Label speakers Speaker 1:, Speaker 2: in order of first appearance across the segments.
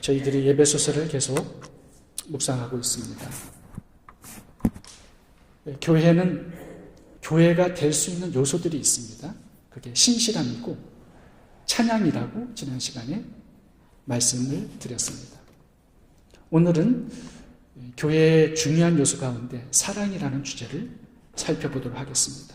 Speaker 1: 저희들이 예배소설을 계속 묵상하고 있습니다. 교회는 교회가 될 수 있는 요소들이 있습니다. 그게 신실함이고 찬양이라고 지난 시간에 말씀을 드렸습니다. 오늘은 교회의 중요한 요소 가운데 사랑이라는 주제를 살펴보도록 하겠습니다.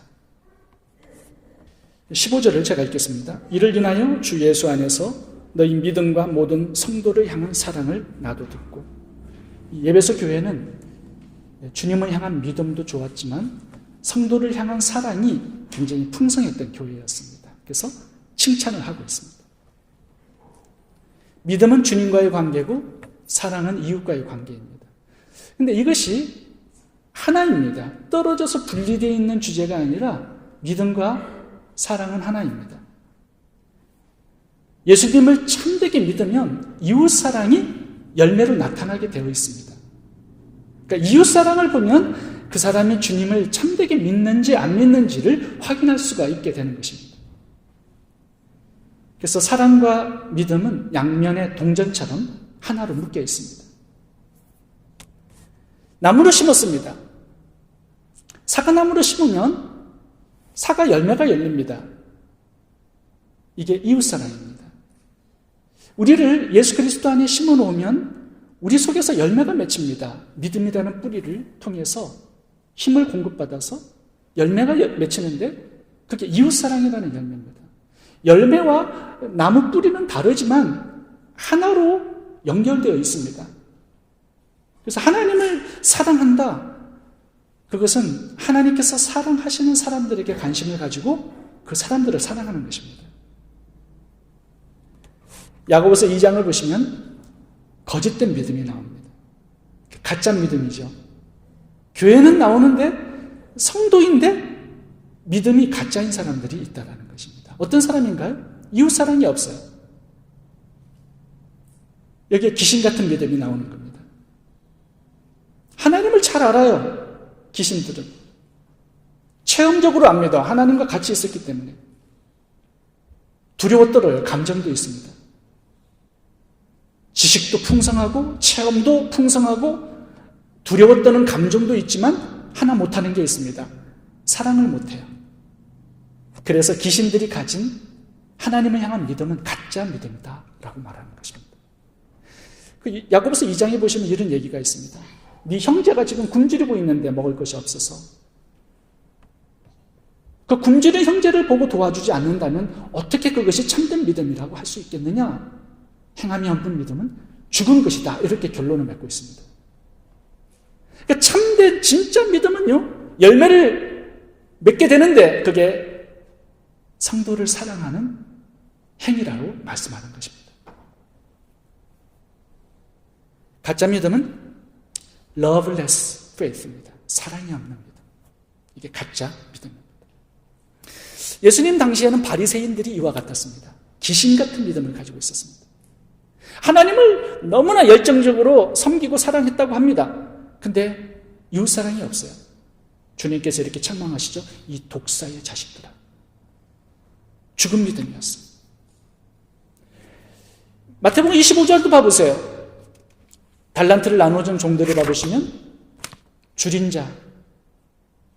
Speaker 1: 15절을 제가 읽겠습니다. 이를 인하여 주 예수 안에서 너희 믿음과 모든 성도를 향한 사랑을 나도 듣고. 예배소 교회는 주님을 향한 믿음도 좋았지만 성도를 향한 사랑이 굉장히 풍성했던 교회였습니다. 그래서 칭찬을 하고 있습니다. 믿음은 주님과의 관계고 사랑은 이웃과의 관계입니다. 근데 이것이 하나입니다. 떨어져서 분리되어 있는 주제가 아니라 믿음과 사랑은 하나입니다. 예수님을 참되게 믿으면 이웃사랑이 열매로 나타나게 되어 있습니다. 그러니까 이웃사랑을 보면 그 사람이 주님을 참되게 믿는지 안 믿는지를 확인할 수가 있게 되는 것입니다. 그래서 사랑과 믿음은 양면의 동전처럼 하나로 묶여 있습니다. 나무를 심었습니다. 사과나무를 심으면 사과 열매가 열립니다. 이게 이웃사랑입니다. 우리를 예수 그리스도 안에 심어놓으면 우리 속에서 열매가 맺힙니다. 믿음이라는 뿌리를 통해서 힘을 공급받아서 열매가 맺히는데 그게 이웃사랑이라는 열매입니다. 열매와 나무 뿌리는 다르지만 하나로 연결되어 있습니다. 그래서 하나님을 사랑한다. 그것은 하나님께서 사랑하시는 사람들에게 관심을 가지고 그 사람들을 사랑하는 것입니다. 야고보서 2장을 보시면 거짓된 믿음이 나옵니다. 가짜 믿음이죠. 교회는 나오는데 성도인데 믿음이 가짜인 사람들이 있다는 것입니다. 어떤 사람인가요? 이웃사랑이 없어요. 여기에 귀신 같은 믿음이 나오는 겁니다. 하나님을 잘 알아요. 귀신들은 체험적으로 압니다. 하나님과 같이 있었기 때문에 두려워 떨어요. 감정도 있습니다. 지식도 풍성하고 체험도 풍성하고 두려워 떠는 감정도 있지만 하나 못하는 게 있습니다. 사랑을 못해요. 그래서 귀신들이 가진 하나님을 향한 믿음은 가짜 믿음이다 라고 말하는 것입니다. 야고보서 2장에 보시면 이런 얘기가 있습니다. 네 형제가 지금 굶주리고 있는데 먹을 것이 없어서 그 굶주린 형제를 보고 도와주지 않는다면 어떻게 그것이 참된 믿음이라고 할 수 있겠느냐? 행함이 없는 믿음은 죽은 것이다. 이렇게 결론을 맺고 있습니다. 그러니까 참된 진짜 믿음은요, 열매를 맺게 되는데 그게 성도를 사랑하는 행위라고 말씀하는 것입니다. 가짜 믿음은 loveless faith입니다. 사랑이 없는 믿음. 이게 가짜 믿음입니다. 예수님 당시에는 바리새인들이 이와 같았습니다. 귀신 같은 믿음을 가지고 있었습니다. 하나님을 너무나 열정적으로 섬기고 사랑했다고 합니다. 근데 이웃사랑이 없어요. 주님께서 이렇게 책망하시죠. 이 독사의 자식들아. 죽은 믿음이었어요. 마태복음 25절도 봐보세요. 달란트를 나눠준 종들을 봐보시면 줄인 자,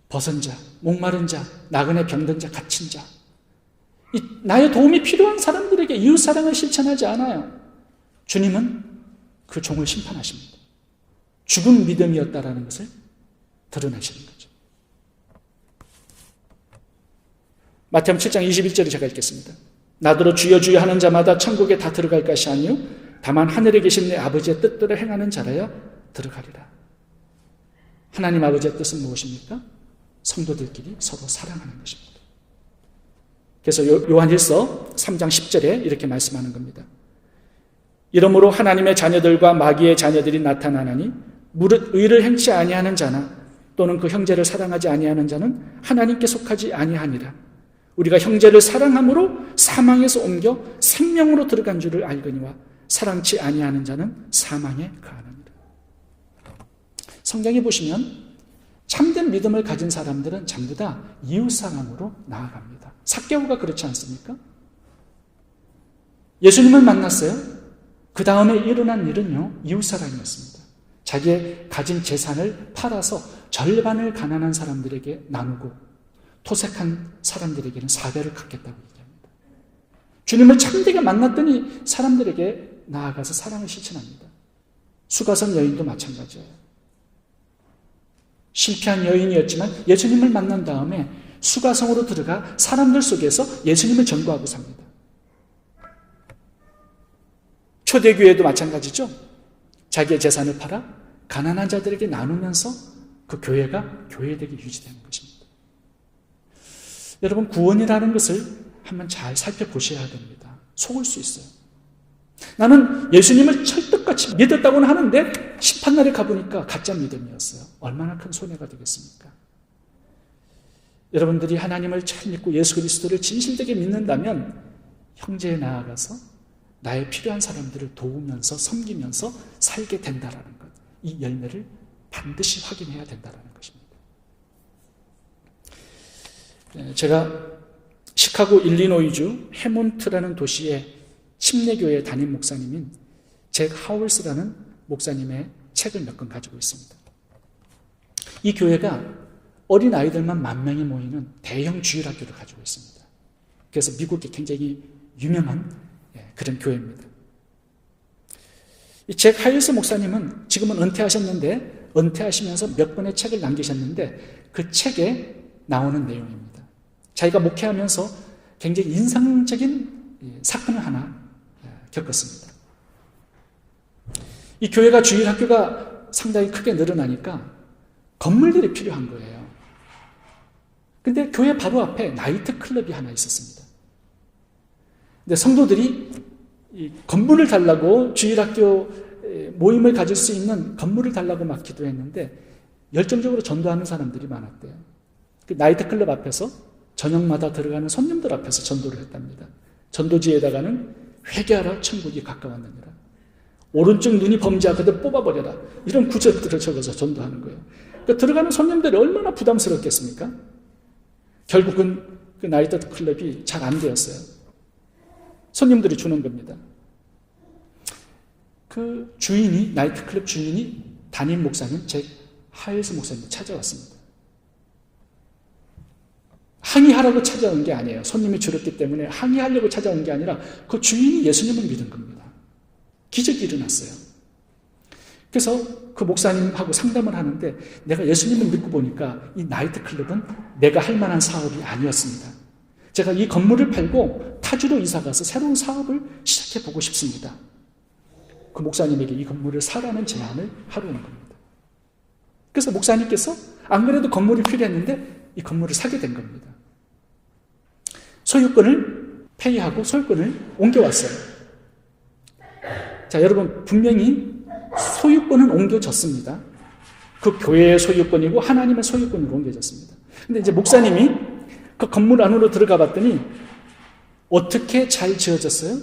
Speaker 1: 벗은 자, 목마른 자, 나그네 병든 자, 갇힌 자. 나의 도움이 필요한 사람들에게 이웃사랑을 실천하지 않아요. 주님은 그 종을 심판하십니다. 죽은 믿음이었다라는 것을 드러내시는 거죠. 마태복음 7장 21절을 제가 읽겠습니다. 나더러 주여 주여 하는 자마다 천국에 다 들어갈 것이 아니요 다만 하늘에 계신 내 아버지의 뜻대로 행하는 자라야 들어가리라. 하나님 아버지의 뜻은 무엇입니까? 성도들끼리 서로 사랑하는 것입니다. 그래서 요한일서 3장 10절에 이렇게 말씀하는 겁니다. 이러므로 하나님의 자녀들과 마귀의 자녀들이 나타나나니 무릇 의를 행치 아니하는 자나 또는 그 형제를 사랑하지 아니하는 자는 하나님께 속하지 아니하니라. 우리가 형제를 사랑함으로 사망에서 옮겨 생명으로 들어간 줄을 알거니와 사랑치 아니하는 자는 사망에 가하느니라. 성경에 보시면 참된 믿음을 가진 사람들은 전부 다 이웃사랑으로 나아갑니다. 삭개오가 그렇지 않습니까? 예수님을 만났어요. 그 다음에 일어난 일은요, 이웃사랑이었습니다. 자기의 가진 재산을 팔아서 절반을 가난한 사람들에게 나누고 토색한 사람들에게는 사배를 갚겠다고 얘기합니다. 주님을 참되게 만났더니 사람들에게 나아가서 사랑을 실천합니다. 수가성 여인도 마찬가지예요. 실패한 여인이었지만 예수님을 만난 다음에 수가성으로 들어가 사람들 속에서 예수님을 전도하고 삽니다. 초대교회도 마찬가지죠. 자기의 재산을 팔아 가난한 자들에게 나누면서 그 교회가 교회되게 유지되는 것입니다. 여러분, 구원이라는 것을 한번 잘 살펴보셔야 됩니다. 속을 수 있어요. 나는 예수님을 철떡같이 믿었다고는 하는데 심판날에 가보니까 가짜 믿음이었어요. 얼마나 큰 손해가 되겠습니까? 여러분들이 하나님을 잘 믿고 예수 그리스도를 진실되게 믿는다면 형제에 나아가서 나의 필요한 사람들을 도우면서 섬기면서 살게 된다라는 것, 이 열매를 반드시 확인해야 된다라는 것입니다. 제가 시카고 일리노이주 해몬트라는 도시의 침례교회 담임 목사님인 잭 하울스라는 목사님의 책을 몇 권 가지고 있습니다. 이 교회가 어린 아이들만 10,000명이 모이는 대형 주일학교를 가지고 있습니다. 그래서 미국에 굉장히 유명한 그런 교회입니다. 이 잭 하울스 목사님은 지금은 은퇴하셨는데 은퇴하시면서 몇 권의 책을 남기셨는데 그 책에 나오는 내용입니다. 자기가 목회하면서 굉장히 인상적인 사건을 하나 겪었습니다. 이 교회가 주일학교가 상당히 크게 늘어나니까 건물들이 필요한 거예요. 근데 교회 바로 앞에 나이트 클럽이 하나 있었습니다. 근데 성도들이 이 건물을 달라고 주일학교 모임을 가질 수 있는 건물을 달라고 막 기도했는데 열정적으로 전도하는 사람들이 많았대요. 그 나이트 클럽 앞에서 저녁마다 들어가는 손님들 앞에서 전도를 했답니다. 전도지에다가는 회개하라 천국이 가까웠느니라. 오른쪽 눈이 범죄하거든 뽑아버려라. 이런 구절들을 적어서 전도하는 거예요. 그러니까 들어가는 손님들이 얼마나 부담스럽겠습니까? 결국은 그 나이트 클럽이 잘 안 되었어요. 손님들이 주는 겁니다. 그 주인이, 나이트 클럽 주인이 담임 목사님, 잭 하일스 목사님을 찾아왔습니다. 항의하라고 찾아온 게 아니에요. 손님이 줄었기 때문에 항의하려고 찾아온 게 아니라 그 주인이 예수님을 믿은 겁니다. 기적이 일어났어요. 그래서 그 목사님하고 상담을 하는데 내가 예수님을 믿고 보니까 이 나이트클럽은 내가 할 만한 사업이 아니었습니다. 제가 이 건물을 팔고 타주로 이사가서 새로운 사업을 시작해보고 싶습니다. 그 목사님에게 이 건물을 사라는 제안을 하러 온 겁니다. 그래서 목사님께서 안 그래도 건물이 필요했는데 이 건물을 사게 된 겁니다. 소유권을 폐기하고 소유권을 옮겨왔어요. 자, 여러분, 분명히 소유권은 옮겨졌습니다. 그 교회의 소유권이고 하나님의 소유권으로 옮겨졌습니다. 근데 이제 목사님이 그 건물 안으로 들어가 봤더니 어떻게 잘 지어졌어요?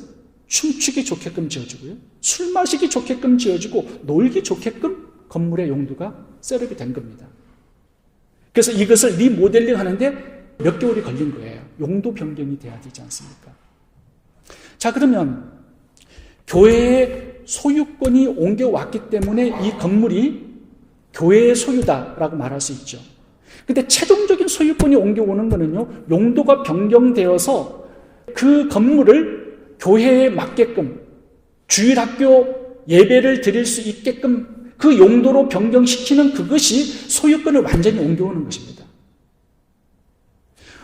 Speaker 1: 춤추기 좋게끔 지어주고요. 술 마시기 좋게끔 지어주고 놀기 좋게끔 건물의 용도가 셋업이 된 겁니다. 그래서 이것을 리모델링 하는데 몇 개월이 걸린 거예요. 용도 변경이 돼야 되지 않습니까? 자, 그러면 교회의 소유권이 옮겨왔기 때문에 이 건물이 교회의 소유다라고 말할 수 있죠. 근데 최종적인 소유권이 옮겨오는 거는요, 용도가 변경되어서 그 건물을 교회에 맞게끔 주일학교 예배를 드릴 수 있게끔 그 용도로 변경시키는 그것이 소유권을 완전히 옮겨오는 것입니다.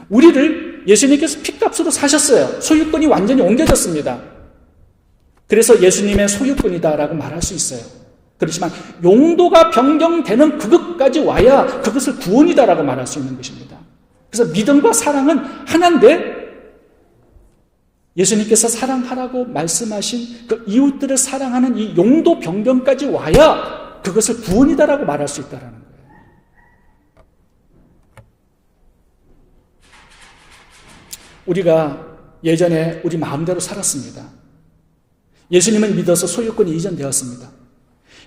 Speaker 1: 우리를 예수님께서 핏값으로 사셨어요. 소유권이 완전히 옮겨졌습니다. 그래서 예수님의 소유권이다라고 말할 수 있어요. 그렇지만 용도가 변경되는 그것까지 와야 그것을 구원이다라고 말할 수 있는 것입니다. 그래서 믿음과 사랑은 하나인데 예수님께서 사랑하라고 말씀하신 그 이웃들을 사랑하는 이 용도 변경까지 와야 그것을 구원이다라고 말할 수 있다는 거예요. 우리가 예전에 우리 마음대로 살았습니다. 예수님을 믿어서 소유권이 이전되었습니다.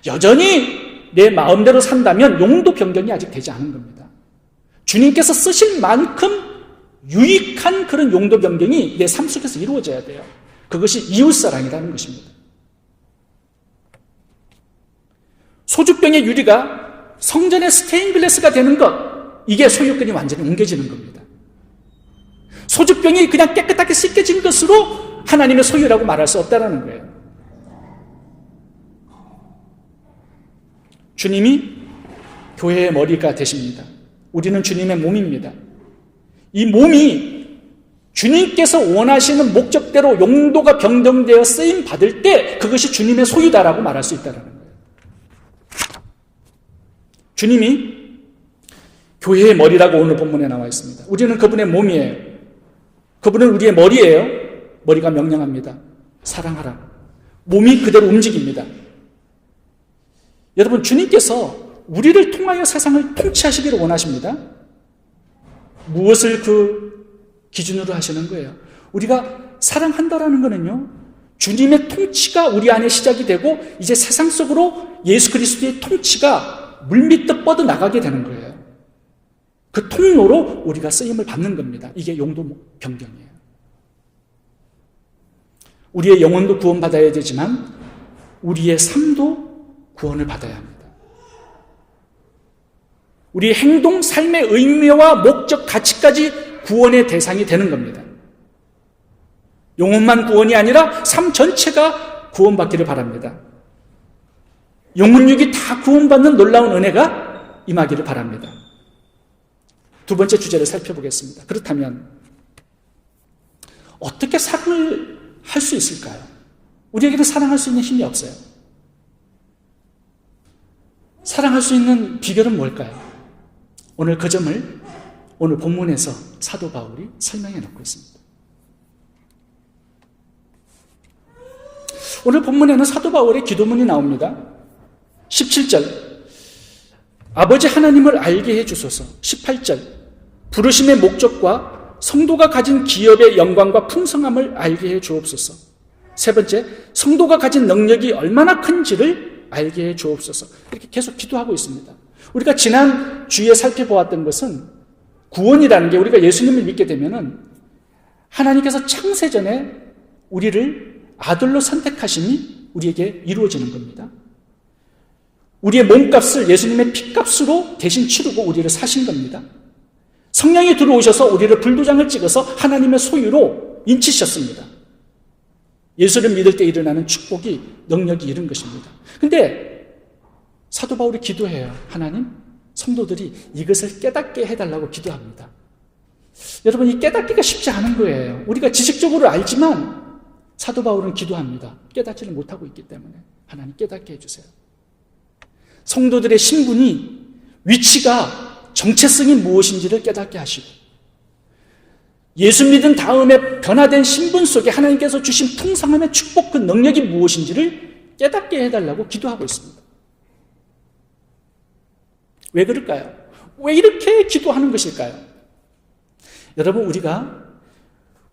Speaker 1: 여전히 내 마음대로 산다면 용도 변경이 아직 되지 않은 겁니다. 주님께서 쓰실 만큼 유익한 그런 용도 변경이 내 삶 속에서 이루어져야 돼요. 그것이 이웃사랑이라는 것입니다. 소주병의 유리가 성전의 스테인글라스가 되는 것, 이게 소유권이 완전히 옮겨지는 겁니다. 소주병이 그냥 깨끗하게 씻겨진 것으로 하나님의 소유라고 말할 수 없다는 거예요. 주님이 교회의 머리가 되십니다. 우리는 주님의 몸입니다. 이 몸이 주님께서 원하시는 목적대로 용도가 변경되어 쓰임 받을 때 그것이 주님의 소유다라고 말할 수 있다는 거예요. 주님이 교회의 머리라고 오늘 본문에 나와 있습니다. 우리는 그분의 몸이에요. 그분은 우리의 머리예요. 머리가 명령합니다. 사랑하라. 몸이 그대로 움직입니다. 여러분, 주님께서 우리를 통하여 세상을 통치하시기를 원하십니다. 무엇을 그 기준으로 하시는 거예요? 우리가 사랑한다라는 거는요, 주님의 통치가 우리 안에 시작이 되고 이제 세상 속으로 예수 그리스도의 통치가 물밀듯 뻗어나가게 되는 거예요. 그 통로로 우리가 쓰임을 받는 겁니다. 이게 용도 변경이에요. 우리의 영혼도 구원받아야 되지만 우리의 삶도 구원을 받아야 합니다. 우리의 행동, 삶의 의미와 목적, 가치까지 구원의 대상이 되는 겁니다. 영혼만 구원이 아니라 삶 전체가 구원받기를 바랍니다. 영혼육이 다 구원받는 놀라운 은혜가 임하기를 바랍니다. 두 번째 주제를 살펴보겠습니다. 그렇다면 어떻게 사랑을 할 수 있을까요? 우리에게는 사랑할 수 있는 힘이 없어요. 사랑할 수 있는 비결은 뭘까요? 오늘 그 점을 오늘 본문에서 사도 바울이 설명해 놓고 있습니다. 오늘 본문에는 사도 바울의 기도문이 나옵니다. 17절, 아버지 하나님을 알게 해주소서. 18절, 부르심의 목적과 성도가 가진 기업의 영광과 풍성함을 알게 해 주옵소서. 세 번째, 성도가 가진 능력이 얼마나 큰지를 알게 해 주옵소서. 이렇게 계속 기도하고 있습니다. 우리가 지난 주에 살펴보았던 것은 구원이라는 게, 우리가 예수님을 믿게 되면은 하나님께서 창세전에 우리를 아들로 선택하심이 우리에게 이루어지는 겁니다. 우리의 몸값을 예수님의 피값으로 대신 치르고 우리를 사신 겁니다. 성령이 들어오셔서 우리를 불도장을 찍어서 하나님의 소유로 인치셨습니다. 예수를 믿을 때 일어나는 축복이, 능력이 이런 것입니다. 근데 사도 바울이 기도해요. 하나님, 성도들이 이것을 깨닫게 해달라고 기도합니다. 여러분, 이 깨닫기가 쉽지 않은 거예요. 우리가 지식적으로 알지만 사도 바울은 기도합니다. 깨닫지를 못하고 있기 때문에 하나님 깨닫게 해주세요. 성도들의 신분이, 위치가, 정체성이 무엇인지를 깨닫게 하시고, 예수 믿은 다음에 변화된 신분 속에 하나님께서 주신 풍성함의 축복, 그 능력이 무엇인지를 깨닫게 해달라고 기도하고 있습니다. 왜 그럴까요? 왜 이렇게 기도하는 것일까요? 여러분, 우리가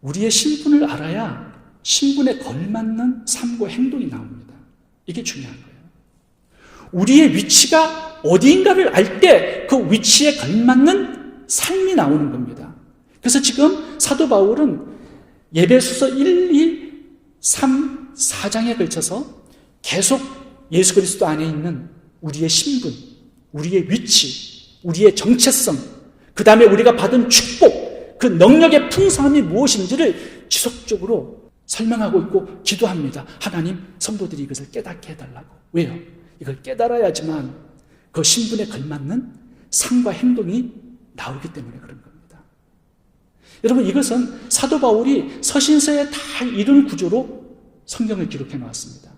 Speaker 1: 우리의 신분을 알아야 신분에 걸맞는 삶과 행동이 나옵니다. 이게 중요한 거예요. 우리의 위치가 어디인가를 알 때 그 위치에 걸맞는 삶이 나오는 겁니다. 그래서 지금 사도 바울은 에베소서 1, 2, 3, 4장에 걸쳐서 계속 예수 그리스도 안에 있는 우리의 신분, 우리의 위치, 우리의 정체성, 그 다음에 우리가 받은 축복, 그 능력의 풍성함이 무엇인지를 지속적으로 설명하고 있고 기도합니다. 하나님, 성도들이 이것을 깨닫게 해달라고. 왜요? 이걸 깨달아야지만 그 신분에 걸맞는 삶과 행동이 나오기 때문에 그런 겁니다. 여러분, 이것은 사도 바울이 서신서에 다 이런 구조로 성경을 기록해 놓았습니다.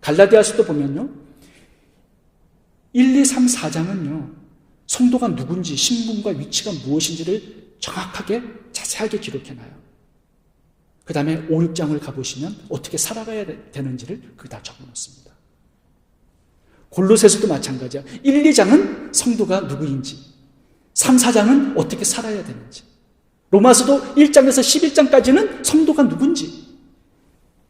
Speaker 1: 갈라디아서도 보면요, 1, 2, 3, 4장은요 성도가 누군지, 신분과 위치가 무엇인지를 정확하게 자세하게 기록해 놔요. 그 다음에 5, 6장을 가보시면 어떻게 살아가야 되는지를 그걸 다 적어 놓습니다. 골로새서도 마찬가지야. 1, 2장은 성도가 누구인지, 3, 4장은 어떻게 살아야 되는지, 로마서도 1장에서 11장까지는 성도가 누군지,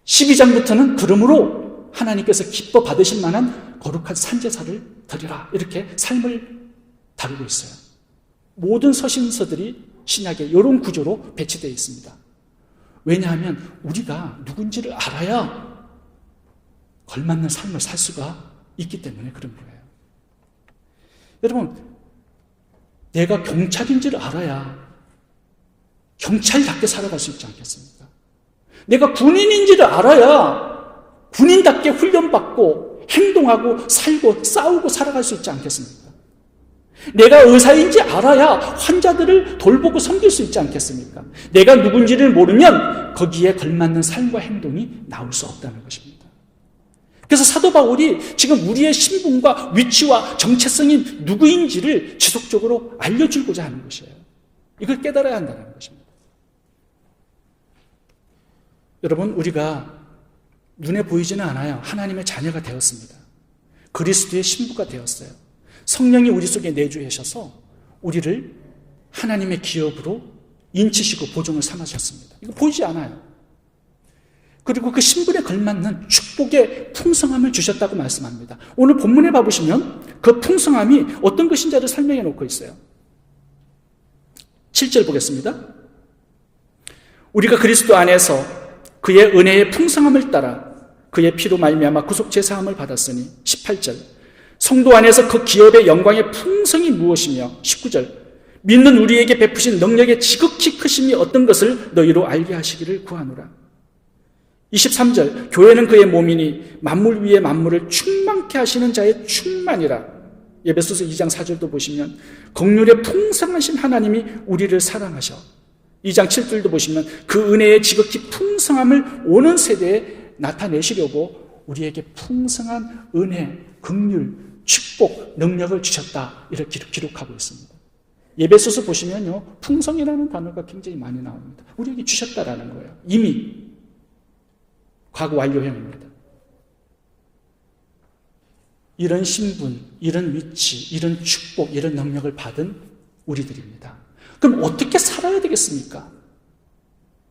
Speaker 1: 12장부터는 그러므로 하나님께서 기뻐 받으실 만한 거룩한 산제사를 드리라, 이렇게 삶을 다루고 있어요. 모든 서신서들이 신약에 이런 구조로 배치되어 있습니다. 왜냐하면 우리가 누군지를 알아야 걸맞는 삶을 살 수가 있기 때문에 그런 거예요. 여러분, 내가 경찰인지를 알아야 경찰답게 살아갈 수 있지 않겠습니까? 내가 군인인지를 알아야 군인답게 훈련받고 행동하고 살고 싸우고 살아갈 수 있지 않겠습니까? 내가 의사인지 알아야 환자들을 돌보고 섬길 수 있지 않겠습니까? 내가 누군지를 모르면 거기에 걸맞는 삶과 행동이 나올 수 없다는 것입니다. 그래서 사도 바울이 지금 우리의 신분과 위치와 정체성이 누구인지를 지속적으로 알려주고자 하는 것이에요. 이걸 깨달아야 한다는 것입니다. 여러분, 우리가 눈에 보이지는 않아요. 하나님의 자녀가 되었습니다. 그리스도의 신부가 되었어요. 성령이 우리 속에 내주하셔서 우리를 하나님의 기업으로 인치시고 보종을 삼으셨습니다. 이거 보이지 않아요. 그리고 그 신분에 걸맞는 축복의 풍성함을 주셨다고 말씀합니다. 오늘 본문에 봐보시면 그 풍성함이 어떤 것인지를 설명해 놓고 있어요. 7절 보겠습니다. 우리가 그리스도 안에서 그의 은혜의 풍성함을 따라 그의 피로 말미암아 구속 제사함을 받았으니 18절 성도 안에서 그 기업의 영광의 풍성이 무엇이며 19절 믿는 우리에게 베푸신 능력의 지극히 크심이 어떤 것을 너희로 알게 하시기를 구하노라. 23절 교회는 그의 몸이니 만물 위에 만물을 충만케 하시는 자의 충만이라. 에베소서 2장 4절도 보시면 긍휼의 풍성하신 하나님이 우리를 사랑하셔. 2장 7절도 보시면 그 은혜의 지극히 풍성함을 오는 세대에 나타내시려고 우리에게 풍성한 은혜, 긍휼, 축복, 능력을 주셨다. 이렇게 기록하고 있습니다. 에베소서 보시면요, 풍성이라는 단어가 굉장히 많이 나옵니다. 우리에게 주셨다라는 거예요. 이미 과거 완료형입니다. 이런 신분, 이런 위치, 이런 축복, 이런 능력을 받은 우리들입니다. 그럼 어떻게 살아야 되겠습니까?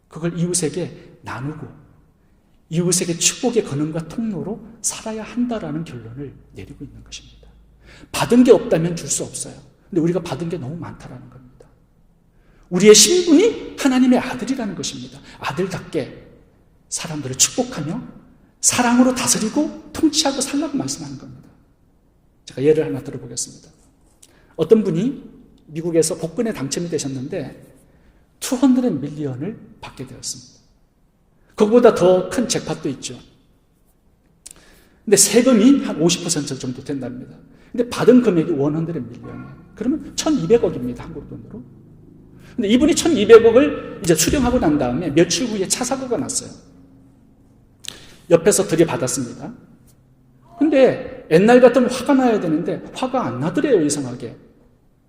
Speaker 1: 그걸 이웃에게 나누고 이웃에게 축복의 근원과 통로로 살아야 한다라는 결론을 내리고 있는 것입니다. 받은 게 없다면 줄 수 없어요. 근데 우리가 받은 게 너무 많다라는 겁니다. 우리의 신분이 하나님의 아들이라는 것입니다. 아들답게 사람들을 축복하며 사랑으로 다스리고 통치하고 살라고 말씀하는 겁니다. 제가 예를 하나 들어보겠습니다. 어떤 분이 미국에서 복권에 당첨이 되셨는데 200 밀리언을 받게 되었습니다. 그거보다 더 큰 잭팟도 있죠. 근데 세금이 한 50% 정도 된답니다. 근데 받은 금액이 100 밀리언이에요. 그러면 1200억입니다. 한국 돈으로. 근데 이분이 1200억을 이제 수령하고 난 다음에 며칠 후에 차 사고가 났어요. 옆에서 들이받았습니다. 근데 옛날 같으면 화가 나야 되는데 화가 안 나더래요, 이상하게.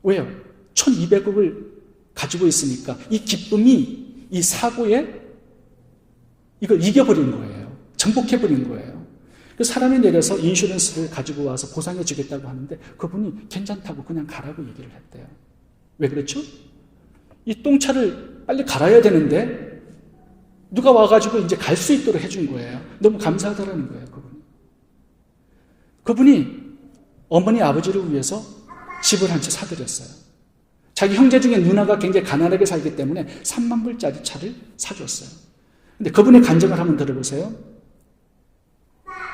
Speaker 1: 왜요? 1200억을 가지고 있으니까 이 기쁨이 이 사고에 이걸 이겨버린 거예요. 정복해버린 거예요. 그 사람이 내려서 인슈런스를 가지고 와서 보상해 주겠다고 하는데 그분이 괜찮다고 그냥 가라고 얘기를 했대요. 왜 그렇죠? 이 똥차를 빨리 갈아야 되는데 누가 와가지고 이제 갈 수 있도록 해준 거예요. 너무 감사하다라는 거예요, 그분이 어머니 아버지를 위해서 집을 한 채 사드렸어요. 자기 형제 중에 누나가 굉장히 가난하게 살기 때문에 3만 불짜리 차를 사줬어요. 근데 그분의 간증을 한번 들어보세요.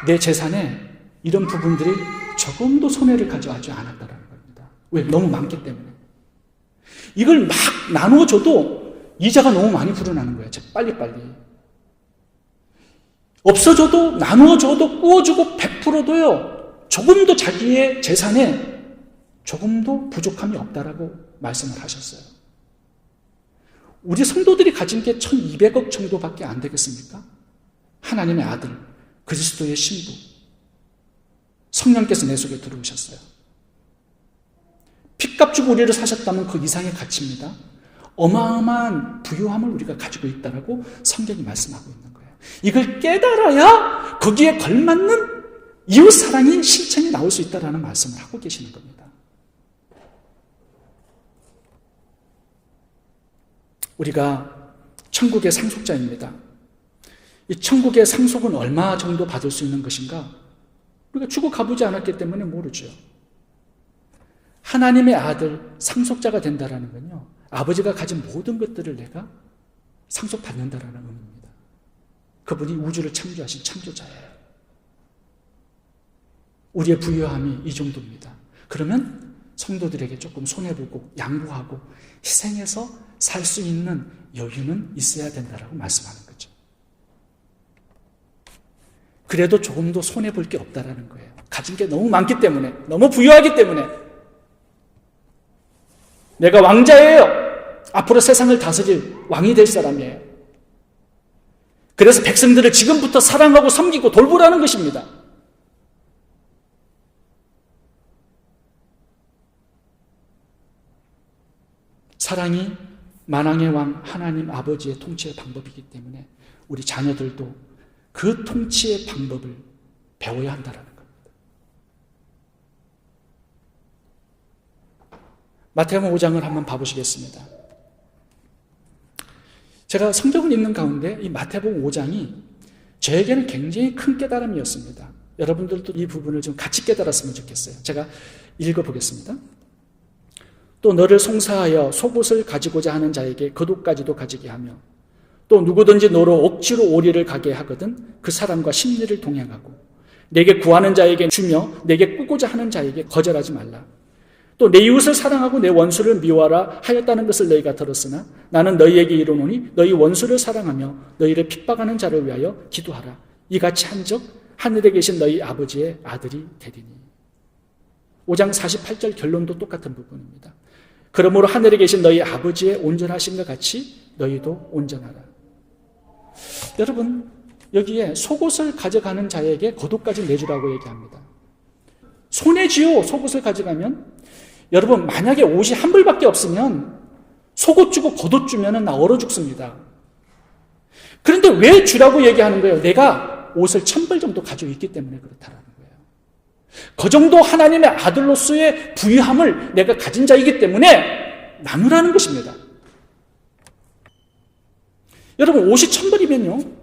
Speaker 1: 내 재산에 이런 부분들이 조금도 손해를 가져가지 않았다라는 겁니다. 왜? 너무 많기 때문에. 이걸 막 나누어줘도 이자가 너무 많이 불어나는 거예요. 빨리빨리. 없어져도 나누어줘도 꾸어주고 베풀어도요. 조금도 자기의 재산에 조금도 부족함이 없다라고 말씀을 하셨어요. 우리 성도들이 가진 게 1200억 정도밖에 안 되겠습니까? 하나님의 아들, 그리스도의 신부, 성령께서 내 속에 들어오셨어요. 핏값 주고 우리를 사셨다면 그 이상의 가치입니다. 어마어마한 부유함을 우리가 가지고 있다라고 성경이 말씀하고 있는 거예요. 이걸 깨달아야 거기에 걸맞는 이웃사랑이 실천이 나올 수 있다라는 말씀을 하고 계시는 겁니다. 우리가 천국의 상속자입니다. 이 천국의 상속은 얼마 정도 받을 수 있는 것인가? 우리가 죽어 가보지 않았기 때문에 모르죠. 하나님의 아들 상속자가 된다라는 건요, 아버지가 가진 모든 것들을 내가 상속받는다라는 의미입니다. 그분이 우주를 창조하신 창조자예요. 우리의 부유함이 이 정도입니다. 그러면 성도들에게 조금 손해보고 양보하고 희생해서 살 수 있는 여유는 있어야 된다라고 말씀하는 거죠. 그래도 조금도 손해볼 게 없다라는 거예요. 가진 게 너무 많기 때문에, 너무 부유하기 때문에. 내가 왕자예요. 앞으로 세상을 다스릴 왕이 될 사람이에요. 그래서 백성들을 지금부터 사랑하고 섬기고 돌보라는 것입니다. 사랑이 만왕의 왕 하나님 아버지의 통치의 방법이기 때문에 우리 자녀들도 그 통치의 방법을 배워야 한다는 겁니다. 마태복음 5장을 한번 봐보시겠습니다. 제가 성경을 읽는 가운데 이 마태복음 5장이 저에게는 굉장히 큰 깨달음이었습니다. 여러분들도 이 부분을 좀 같이 깨달았으면 좋겠어요. 제가 읽어보겠습니다. 또 너를 송사하여 속옷을 가지고자 하는 자에게 겉옷까지도 가지게 하며 또 누구든지 너로 억지로 오리를 가게 하거든 그 사람과 심리를 동행하고 내게 구하는 자에게 주며 내게 꾸고자 하는 자에게 거절하지 말라. 또 내 이웃을 사랑하고 내 원수를 미워하라 하였다는 것을 너희가 들었으나 나는 너희에게 이르노니 너희 원수를 사랑하며 너희를 핍박하는 자를 위하여 기도하라. 이같이 한즉 하늘에 계신 너희 아버지의 아들이 되리니. 5장 48절 결론도 똑같은 부분입니다. 그러므로 하늘에 계신 너희 아버지의 온전하신 것 같이 너희도 온전하라. 여러분, 여기에 속옷을 가져가는 자에게 겉옷까지 내주라고 얘기합니다. 손해지요. 속옷을 가져가면. 여러분, 만약에 옷이 한 벌밖에 없으면 속옷 주고 겉옷 주면 나 얼어 죽습니다. 그런데 왜 주라고 얘기하는 거예요? 내가 옷을 1000벌 정도 가지고 있기 때문에 그렇다라는 거예요. 그 정도 하나님의 아들로서의 부유함을 내가 가진 자이기 때문에 나누라는 것입니다. 여러분, 옷이 1000벌이면요.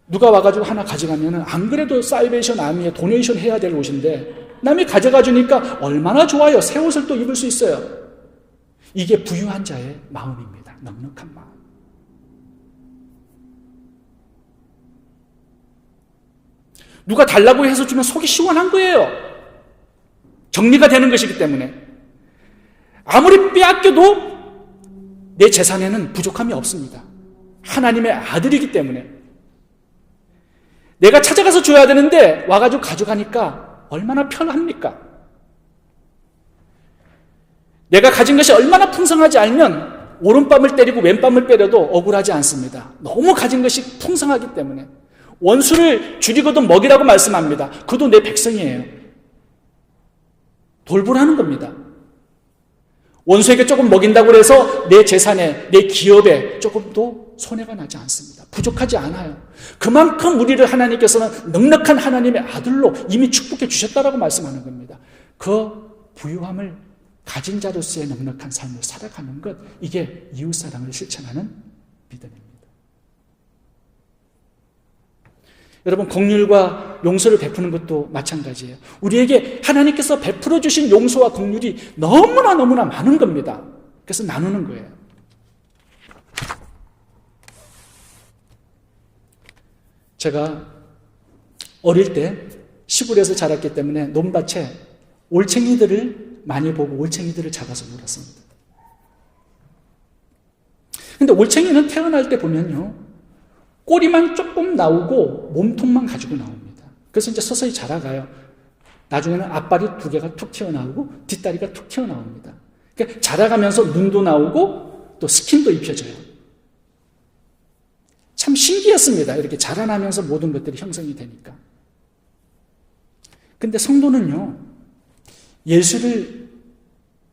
Speaker 1: 누가 와가지고 하나 가져가면 안 그래도 사이베이션 아미에 도네이션 해야 될 옷인데 남이 가져가 주니까 얼마나 좋아요. 새 옷을 또 입을 수 있어요. 이게 부유한 자의 마음입니다. 넉넉한 마음. 누가 달라고 해서 주면 속이 시원한 거예요. 정리가 되는 것이기 때문에. 아무리 빼앗겨도 내 재산에는 부족함이 없습니다. 하나님의 아들이기 때문에. 내가 찾아가서 줘야 되는데 와가지고 가져가니까 얼마나 편합니까? 내가 가진 것이 얼마나 풍성하지 않으면 오른밤을 때리고 왼밤을 때려도 억울하지 않습니다. 너무 가진 것이 풍성하기 때문에. 원수를 줄이거든 먹이라고 말씀합니다. 그도 내 백성이에요. 돌보라는 겁니다. 원수에게 조금 먹인다고 해서 내 재산에, 내 기업에 조금도 손해가 나지 않습니다. 부족하지 않아요. 그만큼 우리를 하나님께서는 넉넉한 하나님의 아들로 이미 축복해 주셨다라고 말씀하는 겁니다. 그 부유함을 가진 자로서의 넉넉한 삶을 살아가는 것, 이게 이웃사랑을 실천하는 믿음입니다. 여러분, 긍휼과 용서를 베푸는 것도 마찬가지예요. 우리에게 하나님께서 베풀어 주신 용서와 긍휼이 너무나 많은 겁니다. 그래서 나누는 거예요. 제가 어릴 때 시골에서 자랐기 때문에 논밭에 올챙이들을 많이 보고 올챙이들을 잡아서 놀았습니다. 근데 올챙이는 태어날 때 보면요, 꼬리만 조금 나오고 몸통만 가지고 나옵니다. 그래서 이제 서서히 자라가요. 나중에는 앞발이 2개가 툭 튀어나오고 뒷다리가 툭 튀어나옵니다. 그러니까 자라가면서 눈도 나오고 또 스킨도 입혀져요. 참 신기했습니다. 이렇게 자라나면서 모든 것들이 형성이 되니까. 근데 성도는요, 예수를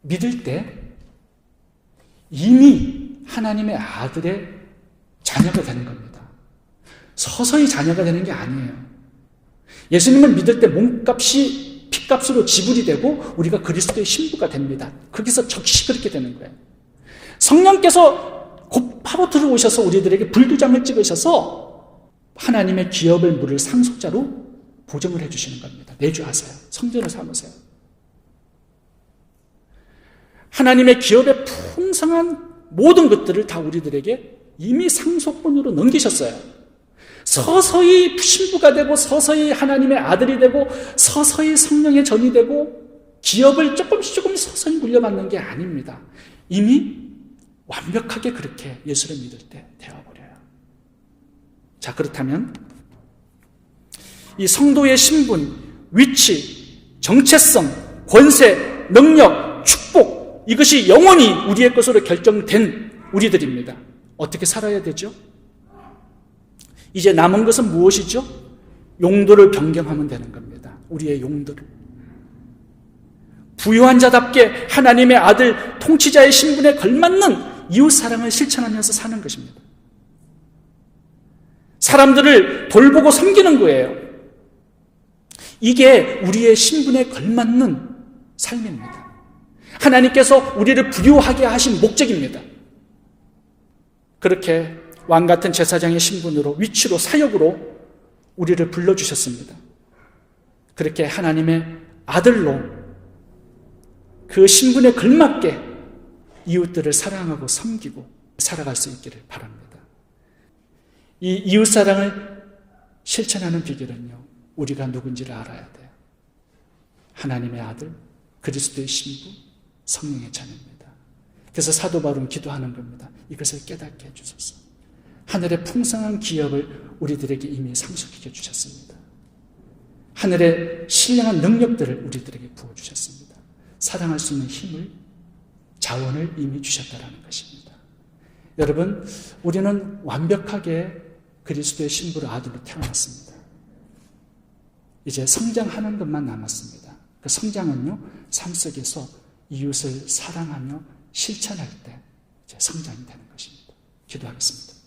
Speaker 1: 믿을 때 이미 하나님의 아들의 자녀가 되는 겁니다. 서서히 자녀가 되는 게 아니에요. 예수님을 믿을 때 몸값이 피값으로 지불이 되고 우리가 그리스도의 신부가 됩니다. 거기서 즉시 그렇게 되는 거예요. 성령께서 곧바로 들어오셔서 우리들에게 불도장을 찍으셔서 하나님의 기업을 물을 상속자로 보정을 해주시는 겁니다. 내주하세요. 성전을 삼으세요. 하나님의 기업의 풍성한 모든 것들을 다 우리들에게 이미 상속분으로 넘기셨어요. 서서히 신부가 되고 서서히 하나님의 아들이 되고 서서히 성령의 전이 되고 기업을 조금씩 서서히 물려받는 게 아닙니다. 이미 완벽하게 그렇게 예수를 믿을 때 되어버려요. 자, 그렇다면 이 성도의 신분, 위치, 정체성, 권세, 능력, 축복, 이것이 영원히 우리의 것으로 결정된 우리들입니다. 어떻게 살아야 되죠? 이제 남은 것은 무엇이죠? 용도를 변경하면 되는 겁니다. 우리의 용도를. 부유한 자답게 하나님의 아들, 통치자의 신분에 걸맞는 이웃사랑을 실천하면서 사는 것입니다. 사람들을 돌보고 섬기는 거예요. 이게 우리의 신분에 걸맞는 삶입니다. 하나님께서 우리를 부유하게 하신 목적입니다. 그렇게 왕같은 제사장의 신분으로, 위치로, 사역으로 우리를 불러주셨습니다. 그렇게 하나님의 아들로 그 신분에 걸맞게 이웃들을 사랑하고 섬기고 살아갈 수 있기를 바랍니다. 이 이웃사랑을 실천하는 비결은요, 우리가 누군지를 알아야 돼요. 하나님의 아들, 그리스도의 신부, 성령의 자녀입니다. 그래서 사도 바울은 기도하는 겁니다. 이것을 깨닫게 해주소서. 하늘의 풍성한 기업을 우리들에게 이미 상속해 주셨습니다. 하늘의 신령한 능력들을 우리들에게 부어주셨습니다. 사랑할 수 있는 힘을, 자원을 이미 주셨다라는 것입니다. 여러분, 우리는 완벽하게 그리스도의 신부로 아들로 태어났습니다. 이제 성장하는 것만 남았습니다. 그 성장은요, 삶 속에서 이웃을 사랑하며 실천할 때 이제 성장이 되는 것입니다. 기도하겠습니다.